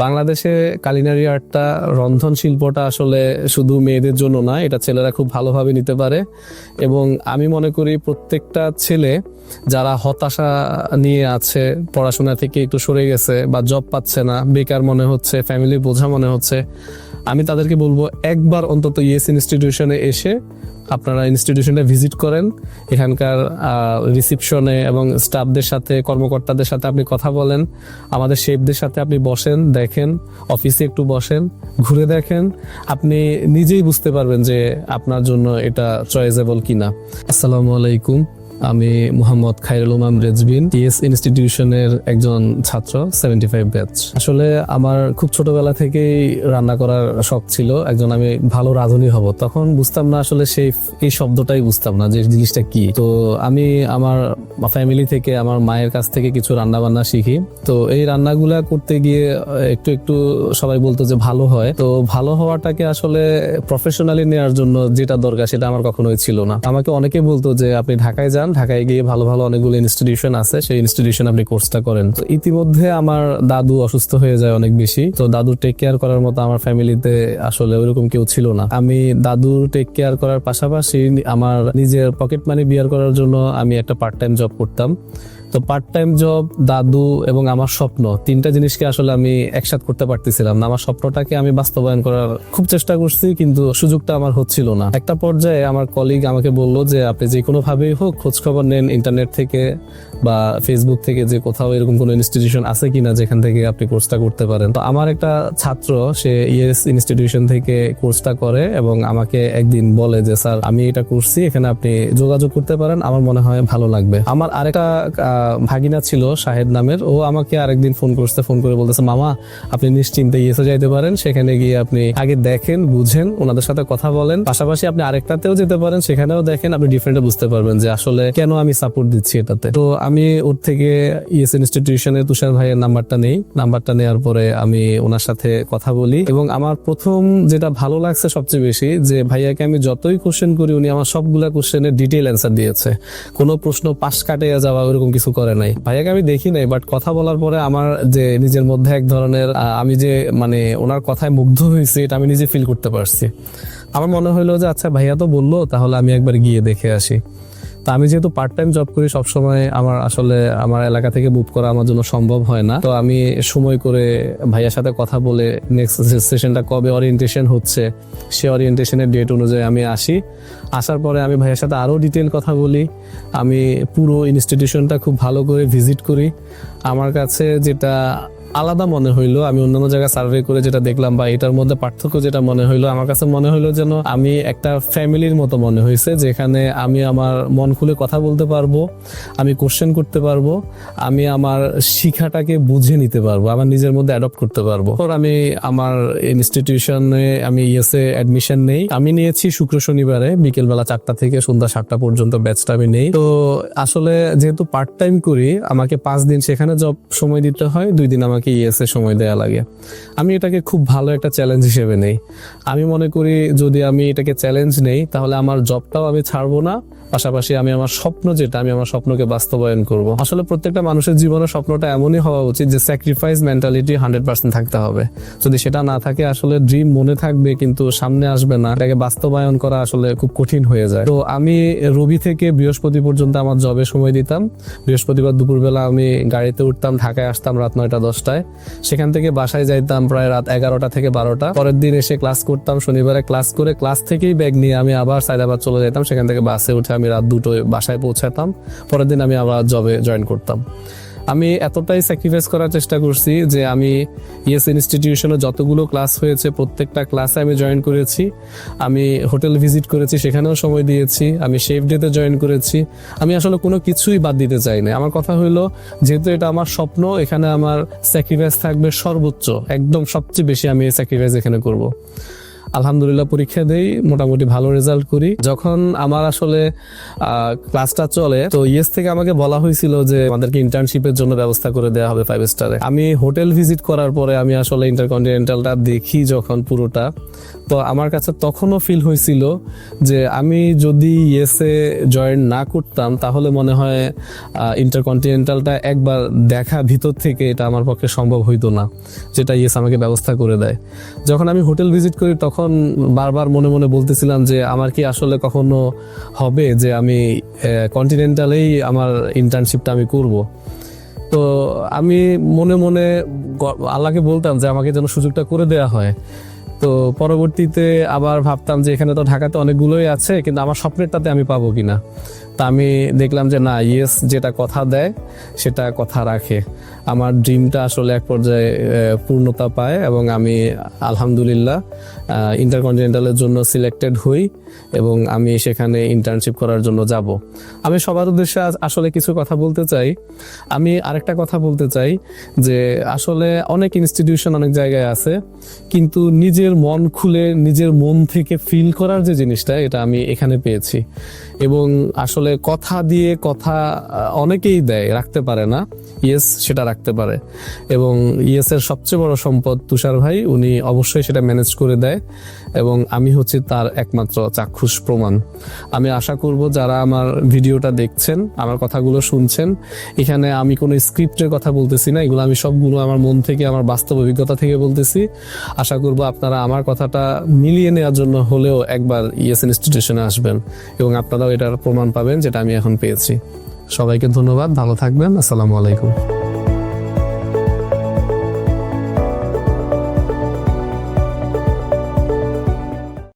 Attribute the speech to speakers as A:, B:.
A: বাংলাদেশে কালিনারি আর্টটা, রন্ধন শিল্পটা আসলে শুধু মেয়েদের জন্য না, এটা ছেলেরা খুব ভালোভাবে নিতে পারে। এবং আমি মনে করি প্রত্যেকটা ছেলে যারা হতাশা নিয়ে আছে, পড়াশোনা থেকে একটু সরে গেছে বা জব পাচ্ছে না, বেকার মনে হচ্ছে, ফ্যামিলি বোঝা মনে হচ্ছে, আমি তাদেরকে বলবো একবার অন্তত ইএস ইনস্টিটিউশনে এসে আপনারা ইনস্টিটিউশনটা ভিজিট করেন। এখানকার রিসিপশনে এবং স্টাফদের সাথে, কর্মকর্তাদের সাথে আপনি কথা বলেন, আমাদের শেফদের সাথে আপনি বসেন, দেখেন, অফিসে একটু বসেন, ঘুরে দেখেন, আপনি নিজেই বুঝতে পারবেন যে আপনার জন্য এটা চয়েজেবল কিনা। আসসালামু আলাইকুম, আমি মোহাম্মদ খায়রুল উমাম রেজবিন, ইএস ইনস্টিটিউশনের একজন ছাত্র, 75 ব্যাচ। আসলে আমার খুব ছোটবেলা থেকেই রান্না করার শখ ছিল, একজন আমি ভালো রাঁধুনি হব। তখন বুঝতাম না আসলে এই শব্দটাই বুঝতাম না যে জিনিসটা কি। তো আমি আমার ফ্যামিলি থেকে, আমার মায়ের কাছ থেকে কিছু রান্না বান্না শিখি। তো এই রান্নাগুলা করতে গিয়ে একটু একটু সবাই বলতো যে ভালো হয়। তো ভালো হওয়াটাকে আসলে প্রফেশনালি নেওয়ার জন্য যেটা দরকার সেটা আমার কখনোই ছিল না। আমাকে অনেকে বলতো যে আপনি ঢাকায় যান, ঢাকায় গিয়ে ভালো ভালো অনেকগুলো ইনস্টিটিউশন আছে, সেই ইনস্টিটিউশন আপনি কোর্সটা করেন। তো ইতিমধ্যে আমার দাদু অসুস্থ হয়ে যায় অনেক বেশি। তো দাদু টেক কেয়ার করার মতো আমার ফ্যামিলিতে আসলে ওইরকম কেউ ছিল না। আমি দাদুর টেক কেয়ার করার পাশাপাশি আমার নিজের পকেট মানি বিয়ার করার জন্য আমি একটা পার্ট টাইম জব করতাম। তো পার্ট টাইম জব, দাদু এবং আমার স্বপ্ন, তিনটা জিনিসকে আসলে আমি একসাথ করতে পারতেছিলাম না। আমার স্বপ্নটাকে আমি বাস্তবায়ন করার খুব চেষ্টা করছি, কিন্তু সুযোগটা আমার হচ্ছিল না। একটা পর্যায়ে আমার কলিগ আমাকে বলল যে আপনি যে কোনো ভাবেই হোক খোঁজখবর নেন ইন্টারনেট থেকে বা ফেসবুক থেকে, যে কোথাও এরকম কোনো ইনস্টিটিউশন আছে কিনা যেখান থেকে আপনি কোর্সটা করতে পারেন। তো আমার একটা ছাত্র, সে ইএস ইনস্টিটিউশন থেকে কোর্সটা করে এবং আমাকে একদিন বলে যে স্যার আমি এটা করছি, এখানে আপনি যোগাযোগ করতে পারেন, আমার মনে হয় ভালো লাগবে। আমার আরেকটা ভাগিনা ছিল শাহেদ নামের, ও আমাকে আরেকদিন ফোন করে বলতেছে মামা আপনি নিশ্চিন্তে ইয়েসে যাইতে পারেন, সেখানে গিয়ে আপনি আগে দেখেন, বুঝেন, ওনাদের সাথে কথা বলেন, পাশাপাশি আপনি আরেকটাতেও যেতে পারেন, সেখানেও দেখেন, আপনি ডিফারেন্টে বুঝতে পারবেন যে আসলে কেন আমি সাপোর্ট দিচ্ছি এটাতে। তো আমি ওর থেকে ইএস ইনস্টিটিউশনের তুষার ভাইয়ের নাম্বারটা নেওয়ার পরে আমি ওনার সাথে কথা বলি এবং আমার প্রথম যেটা ভালো লাগছে সবচেয়ে বেশি, যে ভাইয়াকে আমি যতই কোশ্চেন করি উনি আমার সবগুলা কোশ্চেনের ডিটেইল অ্যান্সার দিয়েছে। কোনো প্রশ্ন পাশ কাটিয়ে যাওয়া ওরকম কিছু করে নাই। ভাইয়াকে আমি দেখি নাই, বাট কথা বলার পরে আমার যে নিজের মধ্যে এক ধরনের আমি যে মানে ওনার কথায় মুগ্ধ হয়েছি, এটা আমি নিজে ফিল করতে পারছি। আমার মনে হলো যে আচ্ছা ভাইয়া তো বললো, তাহলে আমি একবার গিয়ে দেখে আসি। তা আমি যেহেতু পার্ট টাইম জব করি, সবসময় আমার এলাকা থেকে মুভ করা আমার জন্য সম্ভব হয় না। তো আমি সময় করে ভাইয়ার সাথে কথা বলে নেক্সট সেশনটা কবে ওরিয়েন্টেশন হচ্ছে, সে ওরিয়েন্টেশনের ডেট অনুযায়ী আমি আসার পরে আমি ভাইয়ার সাথে আরও ডিটেল কথা বলি। আমি পুরো ইনস্টিটিউশনটা খুব ভালো করে ভিজিট করি। আমার কাছে যেটা আলাদা মনে হইলো, আমি অন্যান্য জায়গায় সার্ভে করে যেটা দেখলাম বা এটার মধ্যে পার্থক্য যেটা মনে হইলো, আমার কাছে মনে হইলো যেন আমি একটা ফ্যামিলির মতো মনে হয়েছে, যেখানে আমি আমার মন খুলে কথা বলতে পারবো, আমি কোশ্চেন করতে পারবো, আমি আমার শিক্ষাটাকে বুঝে নিতে পারবো, আমার নিজের মধ্যে অ্যাডপ্ট করতে পারবো। আমি আমার ইনস্টিটিউশনে আমি ইএসএ অ্যাডমিশন নেই। আমি নিয়েছি শুক্র শনিবারে বিকেলবেলা 4টা থেকে সন্ধ্যা 7টা পর্যন্ত ব্যাচটা আমি নেই। তো আসলে যেহেতু পার্ট টাইম করি, আমাকে 5 দিন সেখানে জব সময় দিতে হয়, 2 দিন আমাকে ইএসএ সময় দেয়া লাগে। আমি এটাকে খুব ভালো একটা চ্যালেঞ্জ হিসেবে নেই। আমি মনে করি যদি আমি এটাকে চ্যালেঞ্জ নেই, তাহলে আমার জবটাও আমি ছাড়বো না, পাশাপাশি আমি আমার স্বপ্নকে বাস্তবায়ন করব। আসলে প্রত্যেকটা মানুষের জীবনে স্বপ্নটা এমনই হওয়া উচিত যে স্যাক্রিফাইস মেন্টালিটি 100% থাকতে হবে। যদি সেটা না থাকে, আসলে ড্রিম মনে থাকবে কিন্তু সামনে আসবে না, এটাকে বাস্তবায়ন করা আসলে খুব কঠিন হয়ে যায়। তো আমি রবি থেকে বৃহস্পতি পর্যন্ত আমার জবে সময় দিতাম। বৃহস্পতিবার দুপুরবেলা আমি গাড়িতে উঠতাম, ঢাকায় আসতাম রাত 9টা-10টায়, সেখান থেকে বাসায় যাইতাম প্রায় রাত 11টা থেকে 12টা। পরের দিন এসে ক্লাস করতাম, শনিবারে ক্লাস করে ক্লাস থেকেই ব্যাগ নিয়ে আমি আবার সায়দাবাদ চলে যেতাম, সেখান থেকে বাসে উঠে আমি রাত 2টোয় বাসায় পৌঁছাতাম। পরের দিন আমি আবার জবে জয়েন করতাম। আমি এতটাই স্যাক্রিফাইস করার চেষ্টা করছি যে আমি ইএস ইনস্টিটিউশনে যতগুলো ক্লাস হয়েছে প্রত্যেকটা ক্লাসে আমি জয়েন করেছি। আমি হোটেল ভিজিট করেছি, সেখানেও সময় দিয়েছি। আমি শেফ ডেতে জয়েন করেছি। আমি আসলে কোনো কিছুই বাদ দিতে চাই না। আমার কথা হলো, যেহেতু এটা আমার স্বপ্ন, এখানে আমার স্যাক্রিফাইস থাকবে সর্বোচ্চ, একদম সবচেয়ে বেশি আমি এই স্যাক্রিফাইস এখানে করব। আলহামদুলিল্লাহ পরীক্ষা দেই, মোটামুটি ভালো রেজাল্ট করি। যখন আমার আসলে ক্লাসটা চলে, তো ইয়েস থেকে আমাকে বলা হয়েছিল যে আমাদেরকে ইন্টার্নশিপের জন্য ব্যবস্থা করে দেওয়া হবে 5 স্টারে। আমি হোটেল ভিজিট করার পরে আমি আসলে ইন্টারকন্টিনেন্টালটা দেখি যখন পুরোটা, তো আমার কাছে তখনও ফিল হয়েছিল যে আমি যদি ইয়েসে জয়েন না করতাম তাহলে মনে হয় ইন্টারকন্টিনেন্টালটা একবার দেখা ভিতর থেকে এটা আমার পক্ষে সম্ভব হইতো না, যেটা ইয়েস আমাকে ব্যবস্থা করে দেয়। যখন আমি হোটেল ভিজিট করি তখন বারবার মনে মনে বলতেছিলাম যে আমার কি আসলে কখনো হবে যে আমি কন্টিনেন্টালেই আমার ইন্টার্নশিপটা আমি করব। তো আমি মনে মনে আল্লাহকে বলতাম যে আমাকে যেন সুযোগটা করে দেয়া হয়। তো পরবর্তীতে আবার ভাবতাম যে এখানে তো ঢাকাতে অনেকগুলোই আছে, কিন্তু আমার স্বপ্নেরটাতে আমি পাবো কিনা। তা আমি দেখলাম যে না, ইয়েস যেটা কথা দেয় সেটা কথা রাখে। আমার ড্রিমটা আসলে এক পর্যায়ে পূর্ণতা পায় এবং আমি আলহামদুলিল্লাহ ইন্টারকন্টিনেন্টালের জন্য সিলেক্টেড হই এবং আমি সেখানে ইন্টার্নশিপ করার জন্য যাব। আমি সবার উদ্দেশ্যে আসলে কিছু কথা বলতে চাই। আমি আরেকটা কথা বলতে চাই যে আসলে অনেক ইনস্টিটিউশন অনেক জায়গায় আছে, কিন্তু নিজের মন খুলে নিজের মন থেকে ফিল করার যে জিনিসটা, এটা আমি এখানে পেয়েছি। এবং আসলে কথা দিয়ে কথা অনেকেই দেয়, রাখতে পারে না। ইয়েস সেটা রাখতে পারে এবং ইয়েসের সবচেয়ে বড় সম্পদ তুষার ভাই, উনি অবশ্যই সেটা ম্যানেজ করে দেয় এবং আমি হচ্ছে তার একমাত্র চাক্ষুষ প্রমাণ। আমি আশা করব যারা আমার ভিডিওটা দেখছেন, আমার কথাগুলো শুনছেন, এখানে আমি কোনো স্ক্রিপ্টের কথা বলতেছি না, এগুলো আমি সবগুলো আমার মন থেকে, আমার বাস্তব অভিজ্ঞতা থেকে বলতেছি। আশা করব আপনারা আমার কথাটা মিলিয়ে নেওয়ার জন্য হলেও একবার ইয়েস ইনস্টিটিউশনে আসবেন এবং আপনারাও এটার প্রমাণ পাবেন যেটা আমি এখন পেয়েছি। সবাইকে ধন্যবাদ, ভালো থাকবেন, আসসালামু আলাইকুম।